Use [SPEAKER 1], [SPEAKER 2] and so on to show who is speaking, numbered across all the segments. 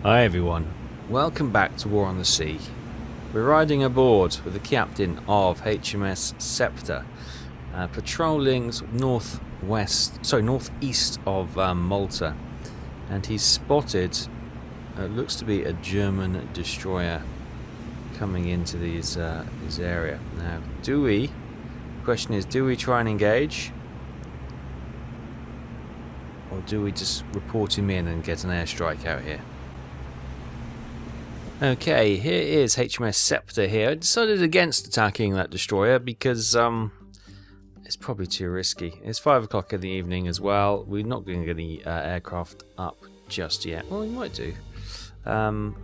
[SPEAKER 1] Hi everyone, welcome back to War on the Sea. We're riding aboard with the captain of HMS Scepter, patrolling northeast of Malta, and he's spotted, looks to be a German destroyer coming into this area. Now, the question is, do we try and engage? Or do we just report him in and get an airstrike out here? Okay, here is HMS Scepter here. I decided against attacking that destroyer because it's probably too risky. It's 5 o'clock in the evening as well. We're not going to get any aircraft up just yet. Well, we might do. But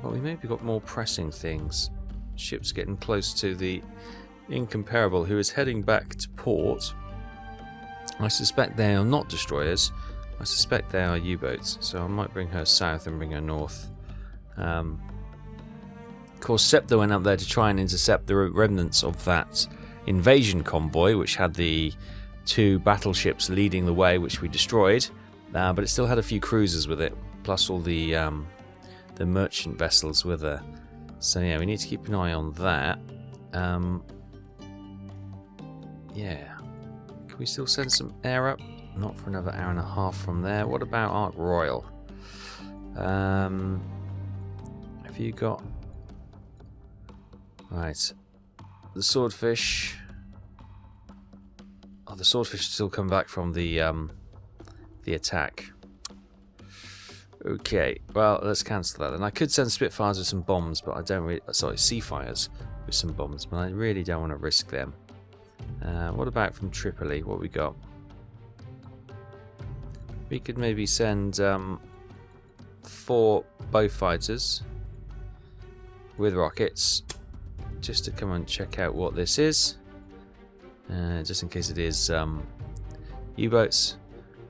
[SPEAKER 1] we maybe got more pressing things. Ships getting close to the Incomparable, who is heading back to port. I suspect they are not destroyers. I suspect they are U-boats. So I might bring her south and bring her north. Of course, Scepter went up there to try and intercept the remnants of that invasion convoy, which had the 2 battleships leading the way, which we destroyed. But it still had a few cruisers with it, plus all the merchant vessels with her. So yeah, we need to keep an eye on that. Yeah, can we still send some air up? Not for another hour and a half from there. What about Ark Royal? Have you got... Right. The Swordfish... Oh, the Swordfish still come back from the attack. Okay, well, let's cancel that. And I could send Spitfires with some bombs, but I don't really... Sorry, Seafires with some bombs, but I really don't want to risk them. What about from Tripoli? What we got? We could maybe send 4 Beaufighters with rockets just to come and check out what this is, just in case it is U-boats.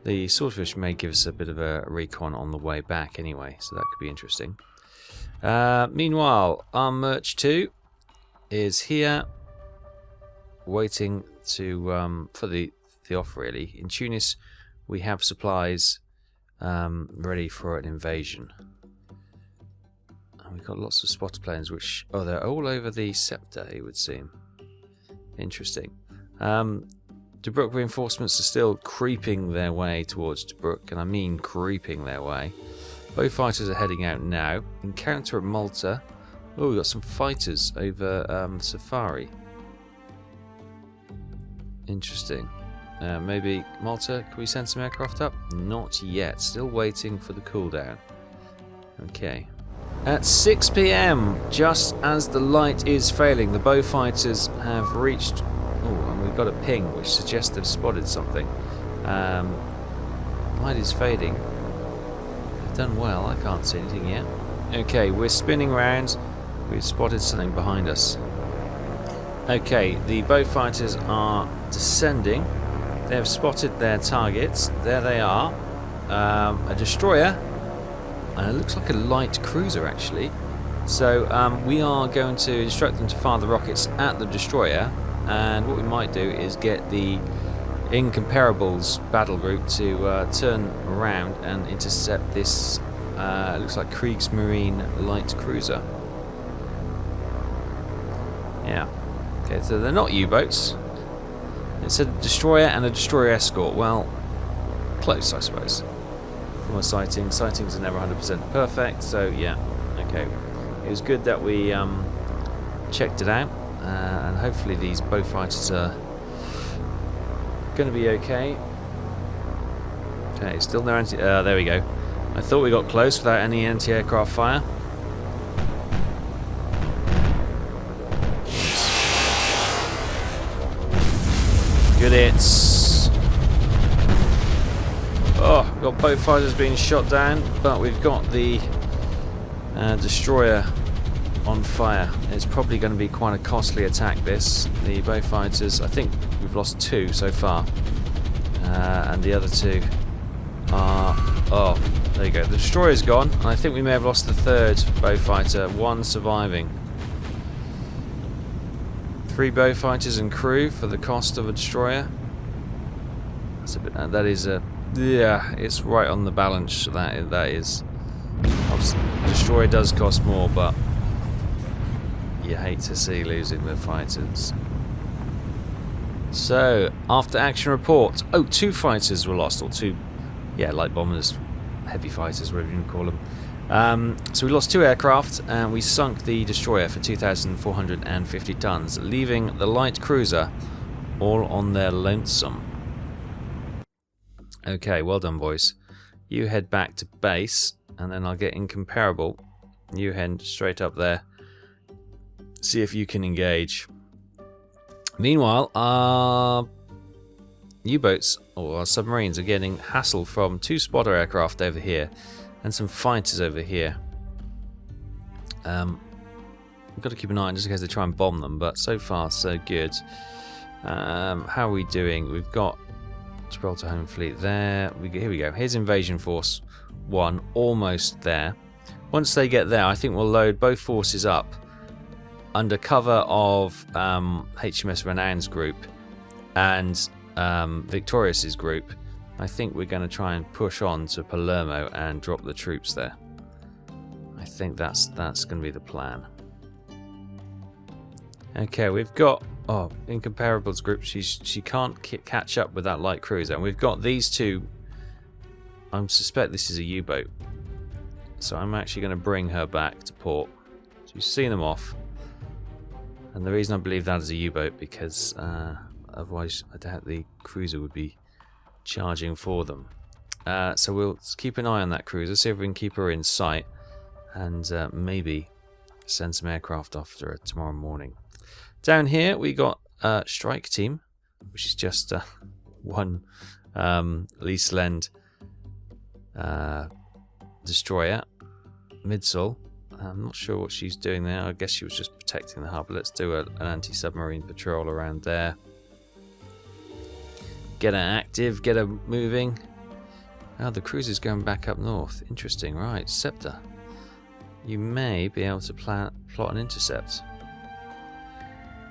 [SPEAKER 1] The Swordfish may give us a bit of a recon on the way back anyway, so that could be interesting. Meanwhile, our Merch 2 is here waiting to for the off, really. In Tunis we have supplies ready for an invasion. We've got lots of spotter planes, which... Oh, they're all over the Scepter, it would seem. Interesting. Tobruk reinforcements are still creeping their way towards Tobruk, and I mean creeping their way. Beaufighters are heading out now. Encounter at Malta. Oh, we've got some fighters over Safari. Interesting. Maybe Malta, can we send some aircraft up? Not yet. Still waiting for the cooldown. Okay. At 6 PM, just as the light is failing, the Beaufighters have reached... Oh, and we've got a ping, which suggests they've spotted something. Light is fading. They've done well, I can't see anything yet. Okay, we're spinning round. We've spotted something behind us. Okay, the Beaufighters are descending. They have spotted their targets. There they are. A destroyer. And it looks like a light cruiser, actually. So we are going to instruct them to fire the rockets at the destroyer, and what we might do is get the Incomparables battle group to turn around and intercept this looks like Kriegsmarine light cruiser. Yeah. Okay, so they're not U-boats. It's a destroyer and a destroyer escort. Well, close, I suppose. From a sighting. Sightings are never 100% perfect, so yeah, okay. It was good that we checked it out, and hopefully these Beaufighters are going to be okay. Okay, still no anti... there we go. I thought we got close without any anti-aircraft fire. Good hits. Oh, we've got Beaufighters being shot down, but we've got the destroyer on fire. It's probably going to be quite a costly attack, this. The Beaufighters, I think we've lost 2 so far, and the other 2 are... Oh, there you go. The destroyer's gone, and I think we may have lost the 3rd Beaufighter, 1 surviving. 3 Beaufighters and crew for the cost of a destroyer. That's a bit, that is a... Yeah, it's right on the balance, that is. Obviously, destroyer does cost more, but you hate to see losing the fighters. So, after action report. Oh, 2 fighters were lost, or 2, yeah, light bombers, heavy fighters, whatever you call them. So we lost 2 aircraft, and we sunk the destroyer for 2,450 tons, leaving the light cruiser all on their lonesome. Okay, well done, boys. You head back to base, and then I'll get incomparable. You head straight up there. See if you can engage. Meanwhile, our U-boats, or our submarines, are getting hassled from 2 spotter aircraft over here and some fighters over here. We've got to keep an eye on just in case they try and bomb them, but so far so good. How are we doing? We've got Gibraltar Home Fleet there. Here we go. Here's Invasion Force 1, almost there. Once they get there, I think we'll load both forces up under cover of HMS Renan's group and Victorious's group. I think we're going to try and push on to Palermo and drop the troops there. I think that's going to be the plan. Okay, we've got Incomparable's group. She can't catch up with that light cruiser, and we've got these 2. I suspect this is a U-boat, so I'm actually going to bring her back to port. So you've seen them off. And the reason I believe that is a U-boat because otherwise I doubt the cruiser would be charging for them. So we'll keep an eye on that cruiser, see if we can keep her in sight, and maybe send some aircraft after her tomorrow morning. Down here we got Strike Team, which is just one Leaseland destroyer, Midsole. I'm not sure what she's doing there. I guess she was just protecting the harbour. Let's do an anti-submarine patrol around there. Get her active, get her moving. Oh, the cruiser's going back up north. Interesting, right. Scepter. You may be able to plot an intercept.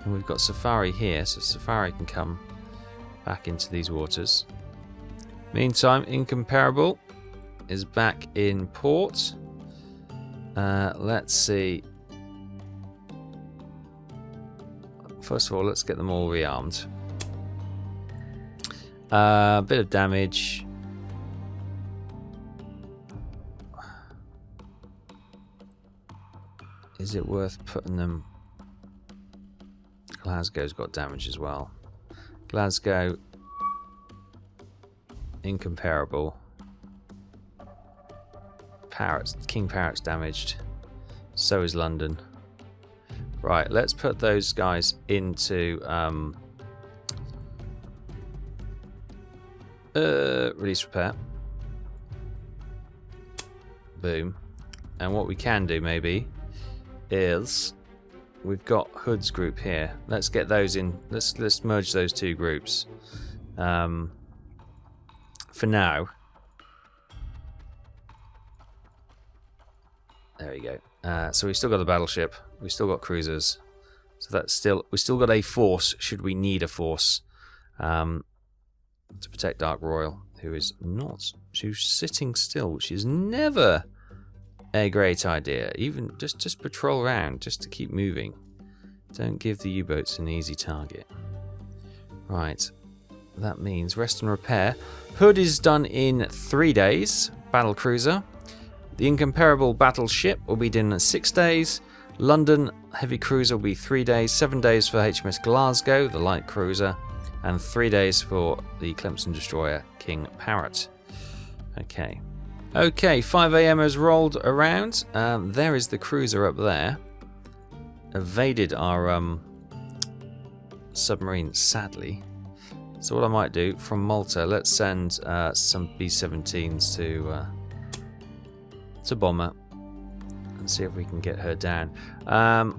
[SPEAKER 1] And we've got Safari here, so Safari can come back into these waters. Meantime, Incomparable is back in port. Let's see. First of all, let's get them all rearmed. A bit of damage. Is it worth putting them? Glasgow's got damage as well. Glasgow, Incomparable. King Parrot's damaged. So is London. Right, let's put those guys into release repair. Boom. And what we can do maybe is we've got Hood's group here. Let's get those in. Let's merge those 2 groups. For now. There we go. So we've still got the battleship. We've still got cruisers. So that's we still got a force should we need a force to protect Dark Royal, who is not. She's sitting still, which is never a great idea. Even just patrol around, just to keep moving. Don't give the U-boats an easy target. Right. That means rest and repair. Hood is done in 3 days. Battle cruiser. The Incomparable battleship will be done in 6 days. London heavy cruiser will be 3 days. 7 days for HMS Glasgow, the light cruiser, and 3 days for the Clemson destroyer King Parrot. Okay. Okay, 5 AM has rolled around. There is the cruiser up there. Evaded our submarine, sadly. So what I might do from Malta, let's send some B-17s to bomb her and see if we can get her down. I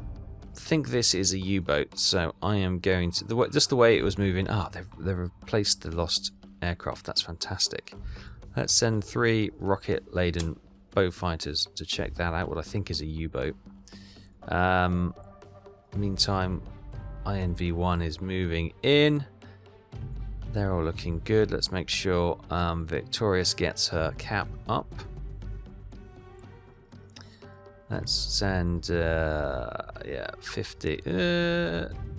[SPEAKER 1] think this is a U-boat, so I am going to just the way it was moving. They've replaced the lost aircraft. That's fantastic. Let's send 3 rocket-laden Beaufighters to check that out. What I think is a U-boat. Meantime, INV-1 is moving in. They're all looking good. Let's make sure Victorious gets her cap up. Let's send, yeah, 50.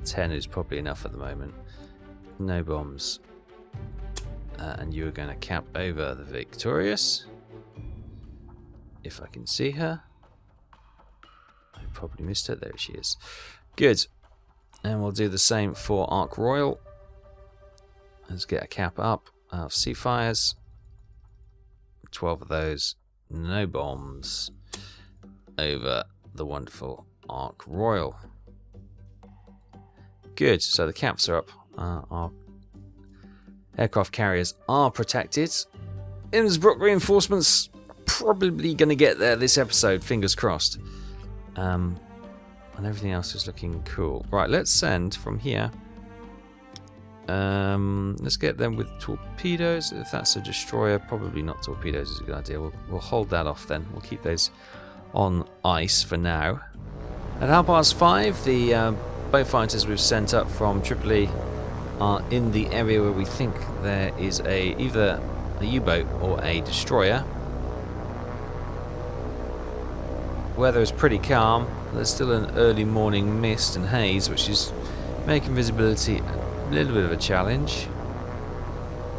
[SPEAKER 1] 10 is probably enough at the moment. No bombs. And you are going to cap over the Victorious. If I can see her. I probably missed her. There she is. Good. And we'll do the same for Ark Royal. Let's get a cap up of Seafires. 12 of those. No bombs. Over the wonderful Ark Royal. Good. So the caps are up. Our aircraft carriers are protected. Innsbruck reinforcements probably going to get there this episode. Fingers crossed. And everything else is looking cool. Right, let's send from here. Let's get them with torpedoes. If that's a destroyer, probably not torpedoes is a good idea. We'll hold that off then. We'll keep those on ice for now. At 5:30, the Beaufighters we've sent up from Tripoli are in the area where we think there is either a U-boat or a destroyer. Weather is pretty calm. There's still an early morning mist and haze, which is making visibility a little bit of a challenge.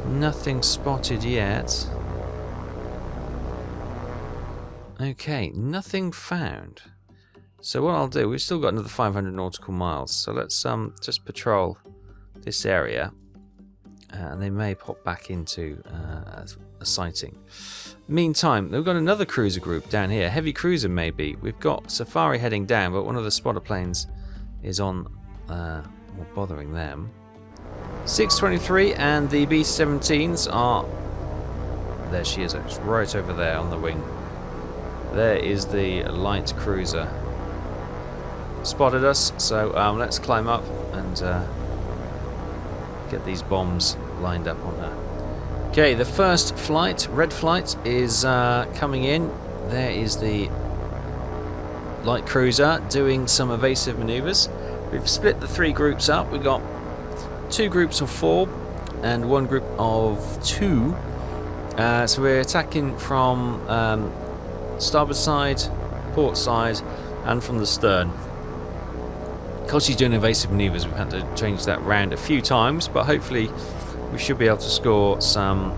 [SPEAKER 1] Nothing spotted yet. Okay, nothing found. So what I'll do, we've still got another 500 nautical miles, so let's just patrol this area, and they may pop back into a sighting. Meantime, we've got another cruiser group down here, heavy cruiser maybe. We've got Safari heading down, but one of the spotter planes is on, bothering them. 623 and the B-17s are, there she is, right over there on the wing. There is the light cruiser. Spotted us, so let's climb up and get these bombs lined up on her. Okay, the first flight, red flight, is coming in. There is the light cruiser doing some evasive maneuvers. We've split the three groups up. We've got 2 groups of 4 and 1 group of 2. So we're attacking from starboard side, port side, and from the stern. Because she's doing evasive maneuvers, we've had to change that round a few times, but hopefully we should be able to score some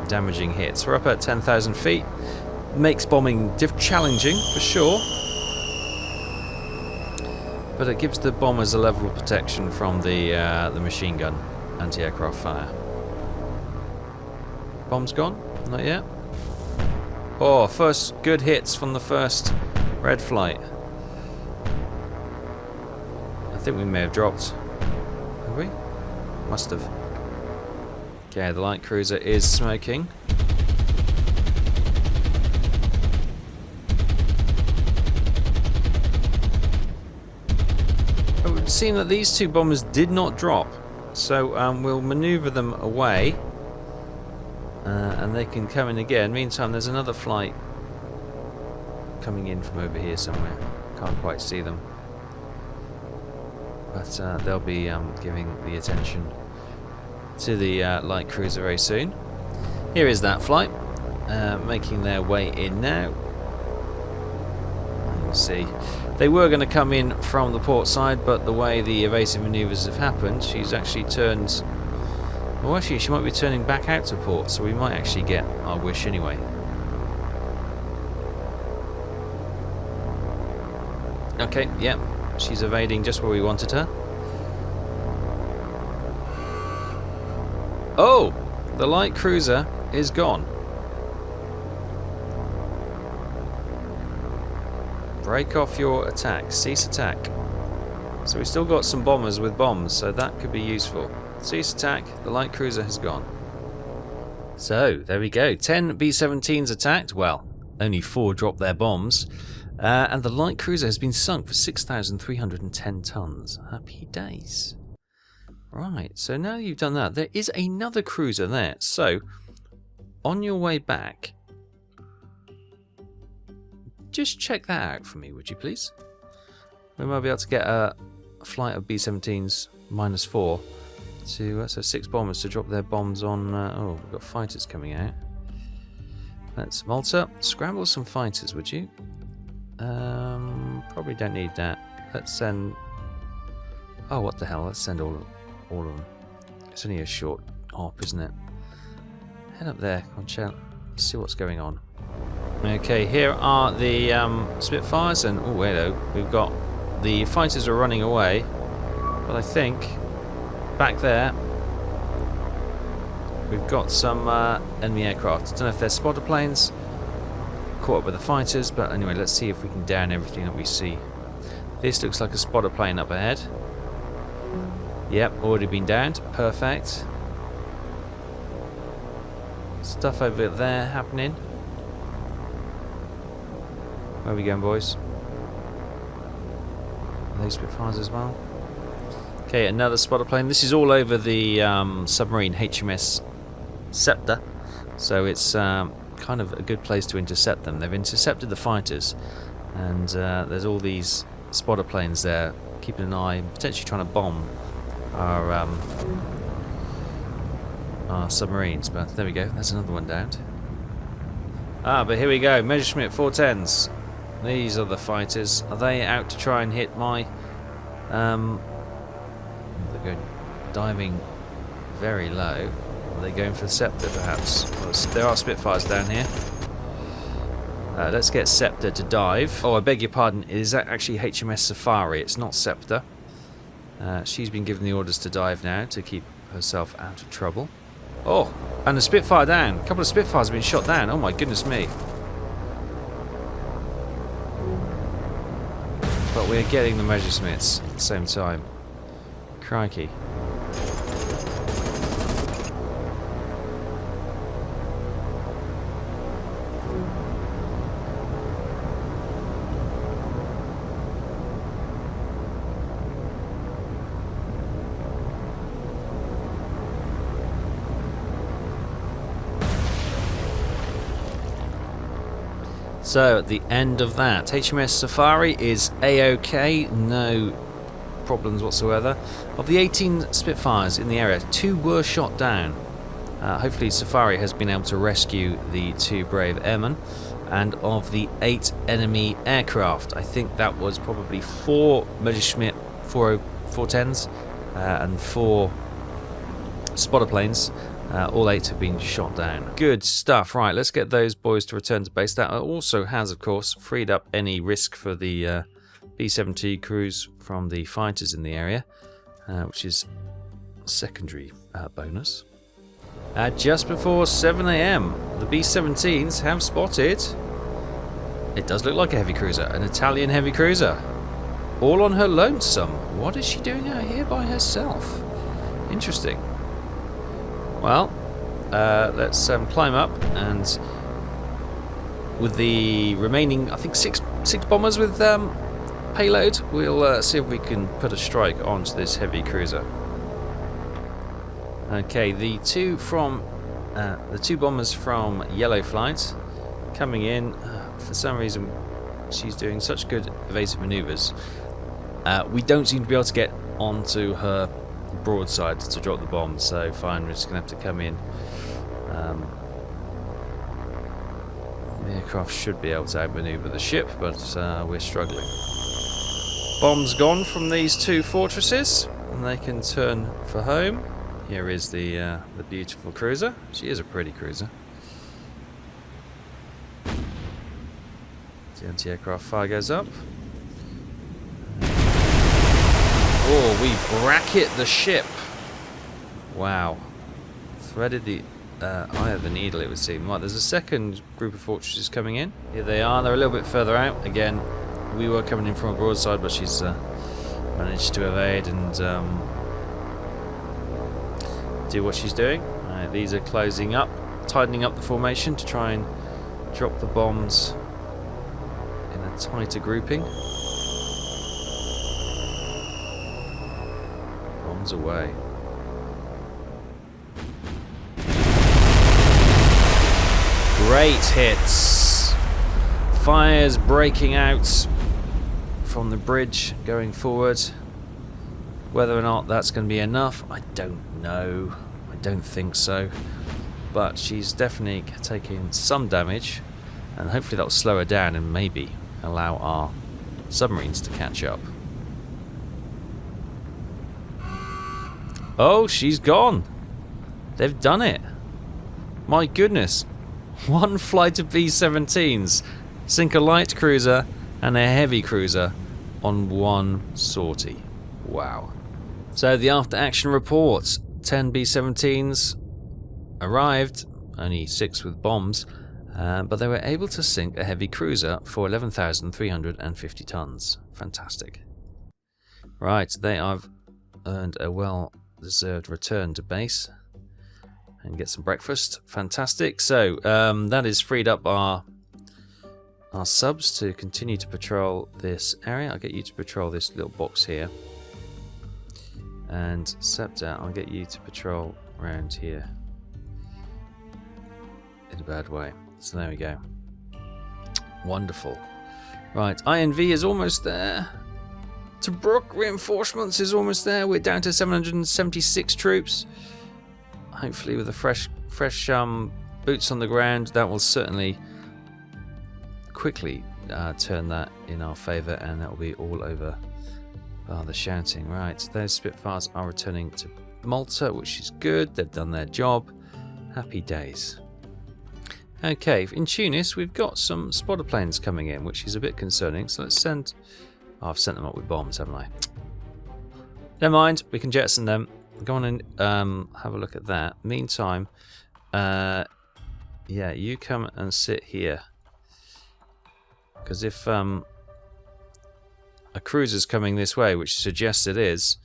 [SPEAKER 1] damaging hits. We're up at 10,000 feet. Makes bombing challenging, for sure. But it gives the bombers a level of protection from the machine gun anti-aircraft fire. Bombs gone? Not yet. Oh, first good hits from the first red flight. I think we may have dropped. Have we? Must have. Okay, the light cruiser is smoking. It would seem that these 2 bombers did not drop, so we'll maneuver them away. And they can come in again. Meantime, there's another flight coming in from over here somewhere. Can't quite see them. But they'll be giving the attention to the light cruiser very soon. Here is that flight, making their way in now. You can see they were going to come in from the port side, but the way the evasive maneuvers have happened, she's actually turned. Well, actually, she might be turning back out to port, so we might actually get our wish anyway. Okay, yep, she's evading just where we wanted her. Oh, the light cruiser is gone. Break off your attack, cease attack. So we've still got some bombers with bombs, so that could be useful. Cease attack, the light cruiser has gone. So, there we go. 10 B-17s attacked. Well, only 4 dropped their bombs. And the light cruiser has been sunk for 6,310 tons. Happy days. Right, so now you've done that, there is another cruiser there. So, on your way back, just check that out for me, would you please? We might be able to get a flight of B-17s -4 to so 6 bombers to drop their bombs on. Oh, we've got fighters coming out. That's Malta. Scramble some fighters, would you? Probably don't need that. Let's send... Oh, what the hell? Let's send all of them. It's only a short hop, isn't it? Head up there, come on, chat. Let's see what's going on. Okay, here are the Spitfires, and oh, hello. We've got the fighters are running away, but I think back there we've got some enemy aircraft. I don't know if they're spotter planes. Caught up with the fighters, but anyway, let's see if we can down everything that we see. This looks like a spotter plane up ahead. Yep, already been downed. Perfect. Stuff over there happening. Where are we going, boys? Are they Spitfires as well? Okay, another spotter plane. This is all over the submarine HMS Scepter, so it's kind of a good place to intercept them. They've intercepted the fighters, and there's all these spotter planes there keeping an eye, potentially trying to bomb our submarines. But there we go, there's another one downed. But here we go, Messerschmitt 410s. These are the fighters. Are they out to try and hit my they're going diving very low. Are they going for the Scepter, perhaps? Well, there are Spitfires down here. Let's get Scepter to dive. Oh, I beg your pardon. It is actually HMS Safari. It's not Scepter. She's been given the orders to dive now to keep herself out of trouble. Oh, and a Spitfire down. A couple of Spitfires have been shot down. Oh my goodness me. But we're getting the Messerschmitts at the same time. Crikey. So at the end of that, HMS Safari is A-OK, no problems whatsoever. Of the 18 Spitfires in the area, 2 were shot down. Hopefully Safari has been able to rescue the 2 brave airmen. And of the 8 enemy aircraft, I think that was probably 4 Messerschmitt 410s and 4 spotter planes. All 8 have been shot down. Good stuff. Right, let's get those boys to return to base. That also has, of course, freed up any risk for the B-17 crews from the fighters in the area, which is a secondary bonus. Just before 7 AM, the B-17s have spotted, it does look like a heavy cruiser, an Italian heavy cruiser, all on her lonesome. What is she doing out here by herself? Interesting. Well, let's climb up, and with the remaining, I think, six bombers with payload, we'll see if we can put a strike onto this heavy cruiser. Okay, the two bombers from Yellow Flight coming in. For some reason, she's doing such good evasive maneuvers. We don't seem to be able to get onto her broadside to drop the bomb, so fine, we're just going to have to come in. The aircraft should be able to outmaneuver the ship, but we're struggling. Bombs gone from these 2 fortresses, and they can turn for home. Here is the beautiful cruiser. She is a pretty cruiser. The anti-aircraft fire goes up. Oh, we bracket the ship. Wow. Threaded the eye of the needle, it would seem. Right, there's a second group of fortresses coming in. Here they are. They're a little bit further out. Again, we were coming in from a broadside, but she's managed to evade and do what she's doing. These are closing up, tightening up the formation to try and drop the bombs in a tighter grouping. Bombs away. Great hits. Fires breaking out from the bridge going forward. Whether or not that's going to be enough, I don't know. I don't think so. But she's definitely taking some damage, and hopefully that'll slow her down and maybe allow our submarines to catch up. Oh, she's gone. They've done it. My goodness. One flight of B-17s sink a light cruiser and a heavy cruiser on one sortie. Wow. So the after action reports. 10 B-17s arrived, only 6 with bombs, but they were able to sink a heavy cruiser for 11,350 tons. Fantastic. Right, they have earned a well-deserved return to base and get some breakfast. Fantastic. So that has freed up our subs to continue to patrol this area. I'll get you to patrol this little box here. And Scepter, I'll get you to patrol around here. In a bad way. So there we go. Wonderful. Right, INV is almost there. Tobruk reinforcements is almost there. We're down to 776 troops. Hopefully with the fresh boots on the ground, that will certainly quickly turn that in our favour, and that will be all over. Oh, the shouting. Right, those Spitfires are returning to Malta, which is good. They've done their job. Happy days. Okay, in Tunis, we've got some spotter planes coming in, which is a bit concerning. So let's send... Oh, I've sent them up with bombs, haven't I? Never mind, we can jettison them. Go on and have a look at that. Meantime, yeah, you come and sit here. Because if... a cruiser's coming this way, which suggests it is,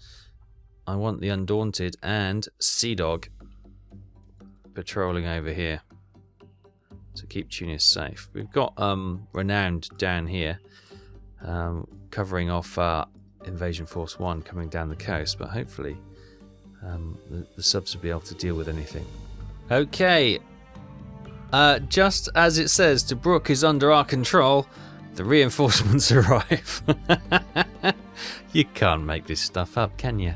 [SPEAKER 1] I want the Undaunted and Sea Dog patrolling over here to keep Tunis safe. We've got Renowned down here covering off Invasion Force 1 coming down the coast, but hopefully the subs will be able to deal with anything. Okay, just as it says, Tobruk is under our control. The reinforcements arrive. You can't make this stuff up, can you?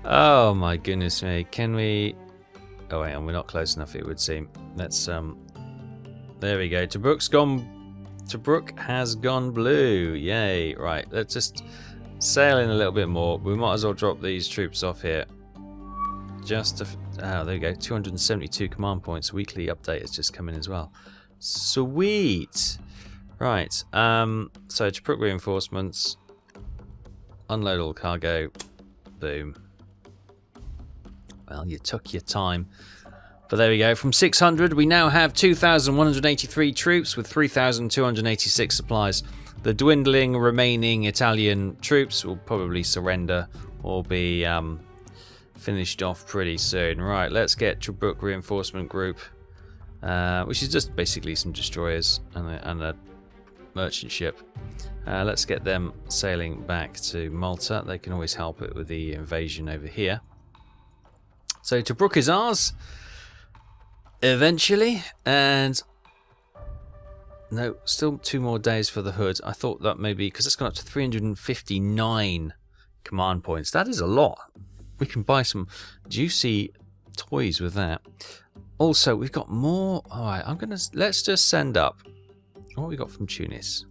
[SPEAKER 1] Oh my goodness me. Can we... Oh wait, and we're not close enough, it would seem. Let's there we go. Tobruk has gone blue. Yay. Right, let's just sail in a little bit more. We might as well drop these troops off here. Just to... Oh, there we go. 272 command points. Weekly update has just come in as well. Sweet. Right, so Tobruk reinforcements, unload all cargo, boom. Well, you took your time, but there we go. From 600, we now have 2,183 troops with 3,286 supplies. The dwindling remaining Italian troops will probably surrender or be finished off pretty soon. Right, let's get Tobruk reinforcement group, which is just basically some destroyers and a merchant ship. Let's get them sailing back to Malta. They can always help it with the invasion over here. So Tobruk is ours eventually, and no, still 2 more days for the Hood. I thought that maybe because it's gone up to 359 command points. That is a lot. We can buy some juicy toys with that. Also, we've got more. All right, let's just send up. What we got from Tunis?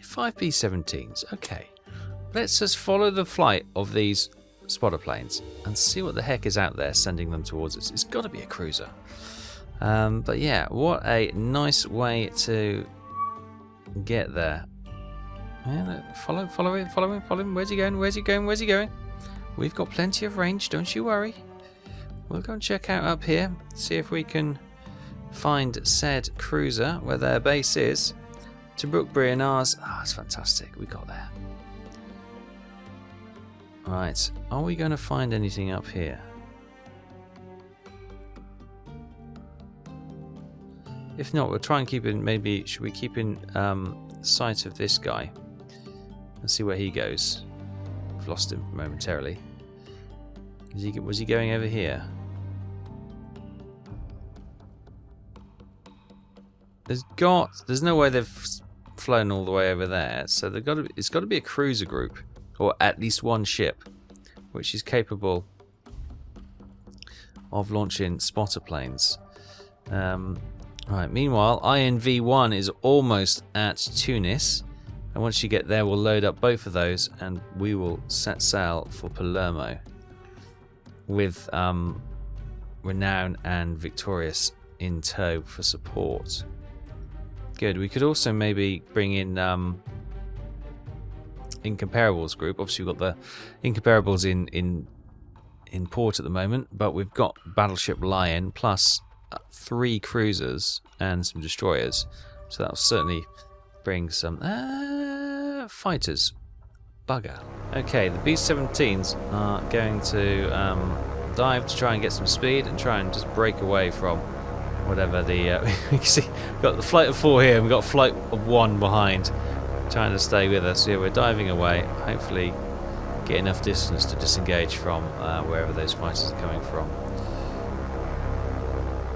[SPEAKER 1] 5 B-17s. Okay. Let's just follow the flight of these spotter planes and see what the heck is out there sending them towards us. It's got to be a cruiser. But yeah, what a nice way to get there. Yeah, follow him. Where's he going? We've got plenty of range, don't you worry. We'll go and check out up here, see if we can find said cruiser where their base is. Tobruk Brianars. Ah, it's fantastic. We got there. Right. Are we going to find anything up here? If not, we'll try and keep in. Maybe should we keep in sight of this guy and see where he goes? I've lost him momentarily. Was he going over here? There's no way they've flown all the way over there, so it's got to be a cruiser group, or at least one ship, which is capable of launching spotter planes. Right, meanwhile, INV-1 is almost at Tunis. And once you get there, we'll load up both of those and we will set sail for Palermo with Renown and Victorious in tow for support. Good. We could also maybe bring in Incomparables group. Obviously, we've got the Incomparables in port at the moment, but we've got Battleship Lion plus 3 cruisers and some destroyers. So that'll certainly bring some fighters. Bugger. Okay, the B-17s are going to dive to try and get some speed and try and just break away from whatever the you can see we've got the flight of 4 here and we've got flight of 1 behind trying to stay with us. Yeah, we're diving away, hopefully get enough distance to disengage from wherever those fighters are coming from.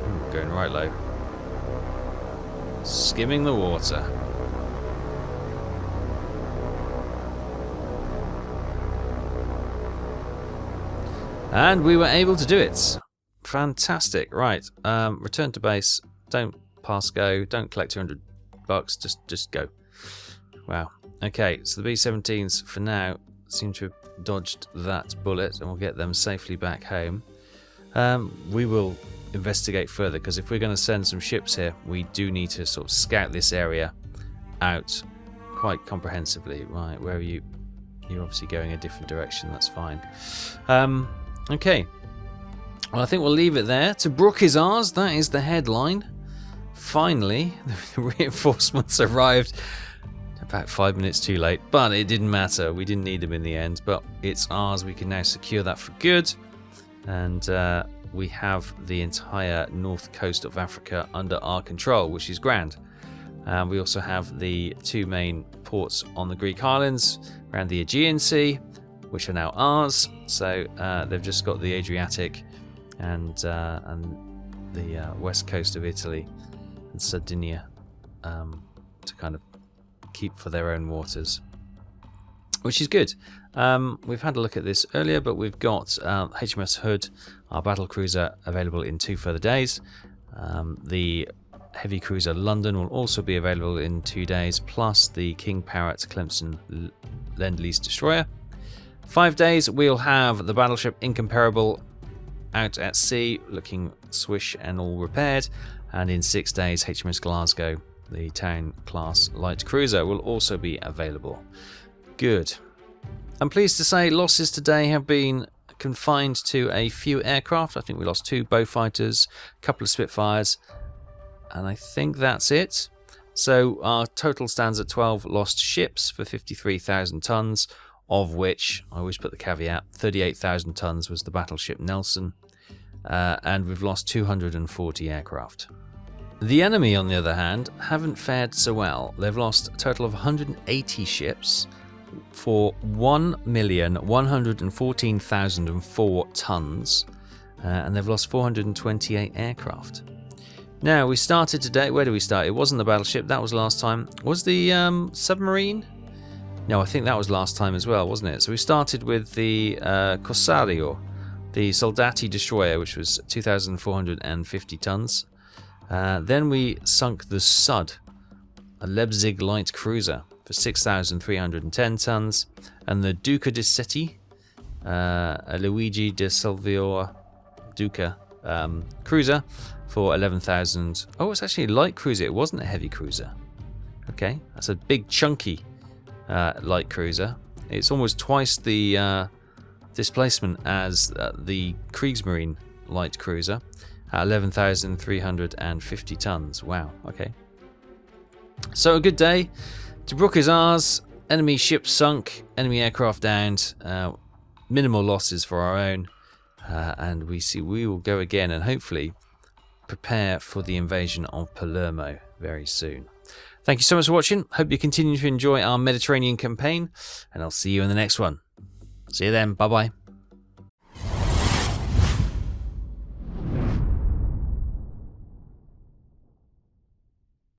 [SPEAKER 1] Ooh, going right low, skimming the water. And we were able to do it. Fantastic. Right. Return to base. Don't pass go. Don't collect $200. Just go. Wow. Okay. So the B-17s for now seem to have dodged that bullet, and we'll get them safely back home. We will investigate further because if we're going to send some ships here, we do need to sort of scout this area out quite comprehensively. Right. Where are you? You're obviously going a different direction. That's fine. Okay. Well, I think we'll leave it there. Tobruk is ours. That is the headline. Finally, the reinforcements arrived about 5 minutes too late, but it didn't matter. We didn't need them in the end, but it's ours. We can now secure that for good. And we have the entire north coast of Africa under our control, which is grand. We also have the 2 main ports on the Greek islands around the Aegean Sea, which are now ours. So they've just got the Adriatic and the west coast of Italy and Sardinia to kind of keep for their own waters, which is good. We've had a look at this earlier, but we've got HMS Hood, our battle cruiser, available in 2 further days. The heavy cruiser London will also be available in 2 days, plus the King Parrot Clemson Lend-Lease destroyer. 5 days, we'll have the battleship Incomparable out at sea, looking swish and all repaired. And in 6 days, HMS Glasgow, the Town class light cruiser, will also be available. Good. I'm pleased to say losses today have been confined to a few aircraft. I think we lost 2 Beaufighters, a couple of Spitfires, and I think that's it. So our total stands at 12 lost ships for 53,000 tons, of which, I always put the caveat, 38,000 tons was the battleship Nelson, and we've lost 240 aircraft. The enemy, on the other hand, haven't fared so well. They've lost a total of 180 ships for 1,114,004 tons, and they've lost 428 aircraft. Now, we started today, where did we start? It wasn't the battleship, that was last time. Was the submarine? No, I think that was last time as well, wasn't it? So we started with the Corsario, the Soldati destroyer, which was 2,450 tons. Then we sunk the Sud, a Leipzig light cruiser, for 6,310 tons, and the Duca di Seti, a Luigi de Salvio Duca cruiser, for 11,000. Oh, it's actually a light cruiser. It wasn't a heavy cruiser. Okay, that's a big chunky light cruiser. It's almost twice the displacement as the Kriegsmarine light cruiser, 11,350 tons. Wow. Okay. So a good day. Tobruk is ours. Enemy ships sunk. Enemy aircraft downed. Minimal losses for our own. And we will go again and hopefully prepare for the invasion of Palermo very soon. Thank you so much for watching. Hope you continue to enjoy our Mediterranean campaign, and I'll see you in the next one. See you then. Bye-bye.